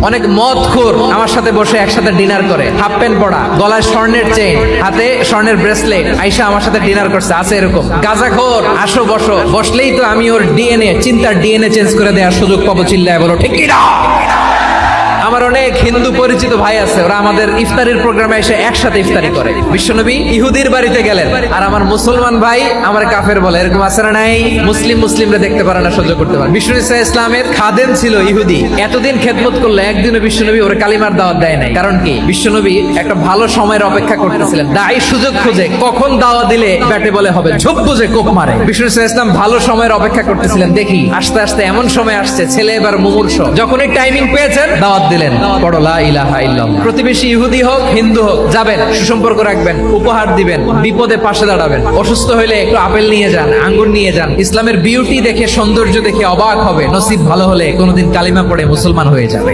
অনেক মদখোর আমার সাথে বসে একসাথে ডিনার করে, হাফ প্যান্ট পরা, গলায় স্বর্ণের চেইন, হাতে স্বর্ণের ব্রেসলেট, আইসা আমার সাথে ডিনার করছে, আছে এরকম। গাঁজাখোর, আসো বসো, বসলেই তো আমি ওর ডিএনএ, চিন্তার ডিএনএ চেঞ্জ করে দেওয়ার সুযোগ পাবো, চিল্লায় বলো ঠিক কি না? আমার অনেক হিন্দু পরিচিত ভাই আছে, ওরা আমাদের ইফতারির প্রোগ্রামে এসে একসাথে ইফতারি করে। বিশ্বনবী ইহুদির বাড়িতে গেলেন, আর আমার মুসলমান ভাই আমার কাফের বলে, এরকম আছে না নাই? মুসলিমরা দেখতে পারে না, সহ্য করতে পারে। বিষ্ণু ইসা ইসলামের খাদেম ছিল ইহুদি, এতদিন খেদমত করলে একদিনও বিশ্বনবী ওর কালিমার দাওয়াত দেয় নাই। কারণ কি? বিশ্বনবী একটা ভালো সময়ের অপেক্ষা করতেছিলেন, দায়ী সুযোগ খুঁজে কখন দাওয়াত দিলে ব্যাটে বলে হবে, ঝোপ বুঝে কোপ মারে। বিষ্ণু ইসা ইসলাম ভালো সময়ের অপেক্ষা করতেছিলেন, দেখি আস্তে আস্তে এমন সময় আসছে, ছেলে এবার মুমূর্ষ, যখনই টাইমিং পেয়েছেন দাওয়াত দিলেন, পড়ো লা ইলাহা ইল্লাল্লাহ। প্রতিবেশী ইহুদি হোক হিন্দু হোক, যাবেন, সুসম্পর্ক রাখবেন, উপহার দিবেন, বিপদে পাশে দাঁড়াবেন, অসুস্থ হইলে একটু আপেল নিয়ে যান, আঙ্গুর নিয়ে যান। ইসলামের বিউটি দেখে, সৌন্দর্য দেখে অবাক হবে, নসিব ভালো হলে কোনোদিন কালিমা পড়ে মুসলমান হয়ে যাবে।